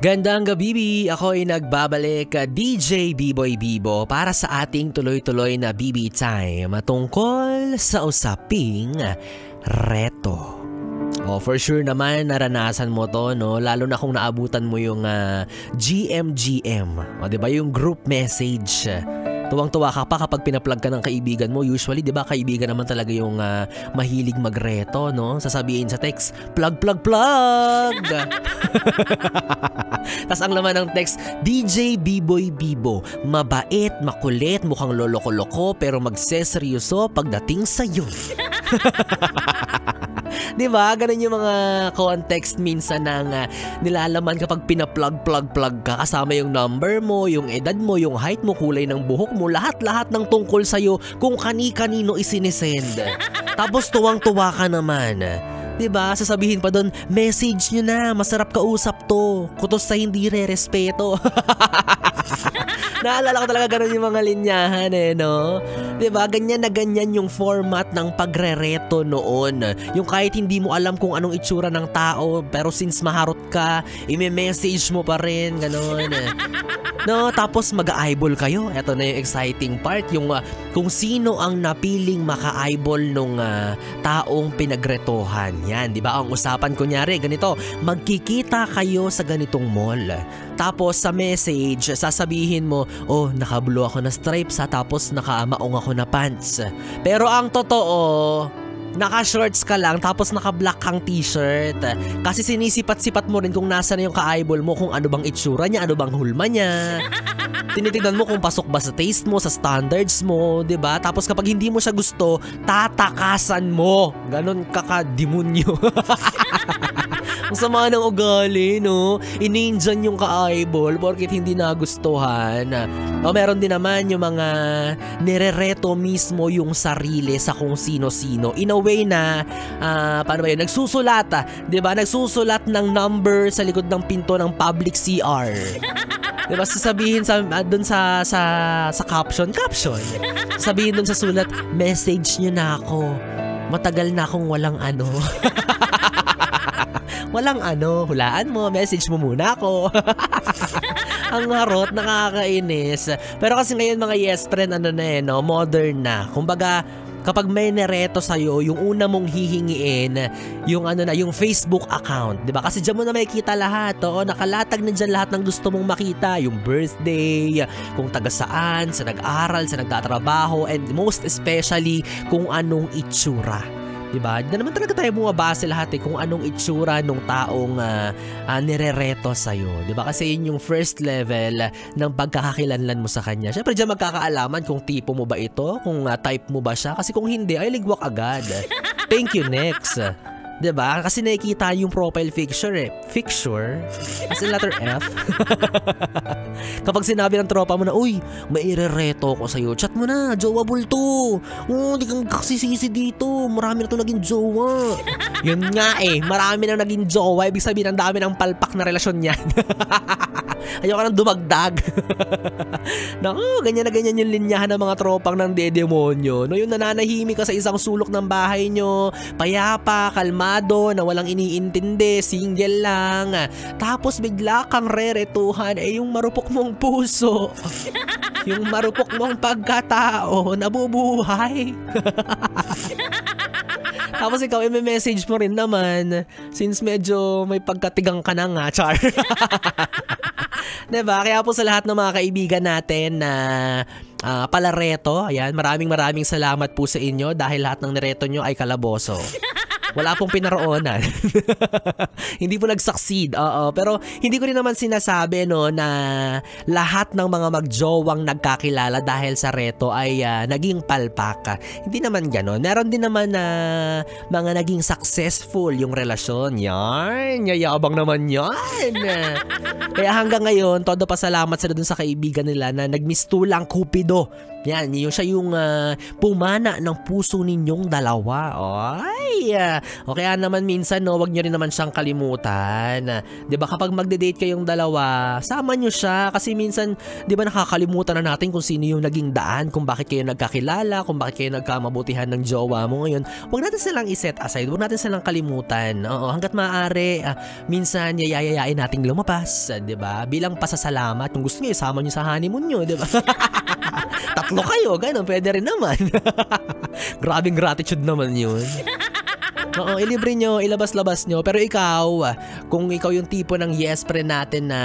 Gandang gabi, ako ay nagbabalik, DJ B-Boy Bibo para sa ating tuloy-tuloy na BB Time tungkol sa usaping reto. For sure naman naranasan mo to, no? Lalo na kung naabutan mo yung GMGM, diba? Yung group message. Tuwang-tuwa ka pa kapag pinaplug ka ng kaibigan mo. Usually, di ba, kaibigan naman talaga yung mahilig magreto, no? Sasabihin sa text, plug, plug, plug! Tas ang laman ng text, DJ B-Boy Bibo, mabait, makulit, mukhang loloko-loko, pero magseseryoso pagdating sa'yo. Diba? Ganun yung mga context minsan ng nilalaman kapag pinaplug-plug-plug ka. Kasama yung number mo, yung edad mo, yung height mo, kulay ng buhok mo, lahat-lahat ng tungkol sa'yo kung kani-kanino isinisend. Tapos tuwang-tuwa ka naman. Diba? Sasabihin pa doon, message nyo na, masarap kausap to. Kutos sa hindi re-respeto. Naalala ko talaga ganun yung mga linyahan no? Diba? Ganyan na ganyan yung format ng pagre-reto noon. Yung kahit hindi mo alam kung anong itsura ng tao, pero since maharot ka, i-message mo pa rin, ganun. No, tapos mag-eyeball kayo. Ito na yung exciting part, yung kung sino ang napiling maka-eyeball nung taong pinagretohan. Yan, di ba? Ang usapan kunyari, ganito, magkikita kayo sa ganitong mall. Tapos sa message, sasabihin mo, oh, naka-blue ako na stripes tapos naka-maong ako na pants. Pero ang totoo, naka-shorts ka lang tapos naka-black kang t-shirt. Kasi sinisipat-sipat mo rin kung nasa na yung ka-eyeball mo, kung ano bang itsura niya, ano bang hulma niya. Tinitignan mo kung pasok ba sa taste mo, sa standards mo, 'di ba? Tapos kapag hindi mo siya gusto, tatakasan mo. Ganon kaka-demonyo. Ang sama ng ugali, no? Ininjan yung ka-eyeball porkit hindi nagustuhan. O meron din naman yung mga nirereto mismo yung sarili sa kung sino-sino. In a way na, paano ba yun? Nagsusulat, di ba? Nagsusulat ng number sa likod ng pinto ng public CR. Di ba? Sasabihin dun sa caption. Sabihin dun sa sulat, message nyo na ako. Matagal na akong walang ano. Walang ano, hulaan mo, message mo muna ako. Ang harot, nakakainis. Pero kasi ngayon mga yes friend, no, modern na. Kumbaga, kapag may nereto sa'yo, yung una mong hihingiin, yung yung Facebook account, 'di ba? Kasi diyan mo na makikita lahat, nakalatag na diyan lahat ng gusto mong makita, yung birthday, kung taga saan, sa nag-aral, sa nagtatrabaho, and most especially kung anong itsura. Diba? Di na naman talaga tayo bumabase lahat kung anong itsura nung taong nirereto sa'yo. Diba? Kasi yun yung first level ng pagkakakilanlan mo sa kanya. Siyempre dyan magkakaalaman kung tipo mo ba ito, kung type mo ba siya. Kasi kung hindi, ay ligwak agad. Thank you, next. Diba? Kasi nakikita yung profile picture Picture? As in letter F? Kapag sinabi ng tropa mo na, uy, may irereto ko sa'yo, chat mo na, jowa bulto. Di kang kaksisisi dito. Marami na ito naging jowa. Yun nga marami na naging jowa. Ibig sabihin, ang dami ng palpak na relasyon niyan. Ayoko nang dumagdag. Naku, ganyan na ganyan yung linyahan ng mga tropang ng dedemonyo. No, yung nananahimik ka sa isang sulok ng bahay nyo, payapa, kalmado, na walang iniintindi, single lang. Tapos bigla kang reretuhan, yung marupok mong puso. Yung marupok mong pagkatao, nabubuhay. Tapos ikaw, i-message mo rin naman, since medyo may pagkatigang ka na nga, char. Diba? Kaya po sa lahat ng mga kaibigan natin na palareto, ayan, maraming salamat po sa inyo dahil lahat ng nireto nyo ay kalaboso. Wala pong pinaroonan. Hindi po nag-succeed. Pero hindi ko rin naman sinasabi na lahat ng mga magjowang nagkakilala dahil sa reto ay naging palpak. Hindi naman ganon. Meron din naman na mga naging successful yung relasyon. Yan. Yayabang naman yan. Kaya hanggang ngayon, todo pasalamat sila dun sa kaibigan nila na nagmistulang Cupido. Yan, siya yung pumana ng puso ninyong dalawa. Ay, o kaya naman minsan, no, wag nyo rin naman siyang kalimutan. 'Di ba kapag magde-date kayong dalawa, sama nyo siya kasi minsan, 'di ba nakakalimutan na natin kung sino yung naging daan, kung bakit kayo nagkakilala, kung bakit kayo nagkamabutihan ng jowa mo ngayon. Wag natin silang i-set aside, wag natin silang kalimutan. Oo, hangga't maaari, minsan yayayain nating lumabas, 'di ba? Bilang pasasalamat, kung gusto niyo isama niyo sa honeymoon niyo, 'di ba? Tatlo kayo, ganun, pwede rin naman. Grabing gratitude naman yun. Oo, ilibre nyo, ilabas-labas nyo. Pero ikaw, kung ikaw yung tipo ng yes friend natin na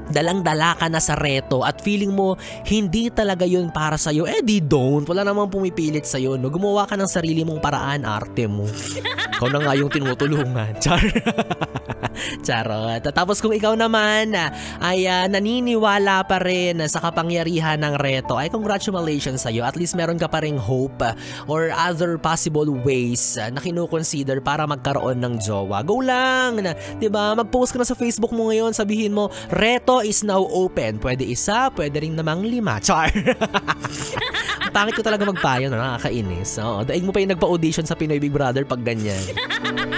dalang-dala ka na sa reto at feeling mo hindi talaga yun para sa'yo, di don't. Wala namang pumipilit sa'yo, no? Gumawa ka ng sarili mong paraan, arte mo. Ikaw na nga yung tinutulungan. Charot. Tapos kung ikaw naman ay naniniwala pa rin sa kapangyarihan ng reto, ay congratulations sa'yo. At least meron ka pa ring hope or other possible ways na kinukonsider para magkaroon ng jowa. Go lang! Diba? Mag-post ka na sa Facebook mo ngayon, sabihin mo, reto is now open. Pwede isa, pwede rin namang 5. Char! Pangit ko talaga magpayo, no? Nakakainis. Oo, daig mo pa yung nagpa-audition sa Pinoy Big Brother pag ganyan.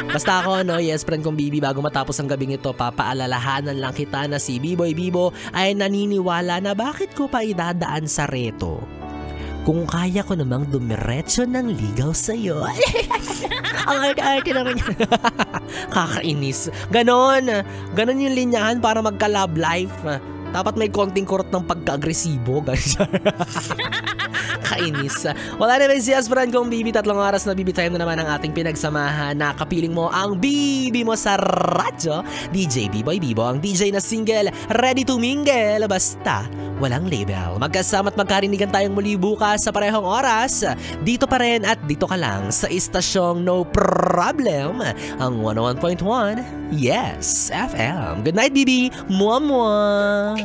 Basta ako, no, yes friend kong Bibi, bago matapos ang gabing ito, papaalalahanan lang kita na si Biboy Bibo ay naniniwala na bakit ko pa idadaan sa reto kung kaya ko namang dumiretso ng ligaw sa'yo. Ang arte-arte naman yan. Kakainis. Ganon yung linyahan para magka-love life. Dapat may konting kurot ng pagka-agresibo. Kainis. Wala naman si friend kong Bibi. 3 oras na bibitayin na naman ang ating pinagsamahan na kapiling mo ang Bibi mo sa radyo. DJ Biboy Bibo, ang DJ na single, ready to mingle. Basta walang label. Magkasama't magkarinigan tayong muli bukas sa parehong oras. Dito pa rin at dito ka lang sa istasyong No Problem, ang 101.1 Yes FM. Good night, Bibi. Mwah mwah.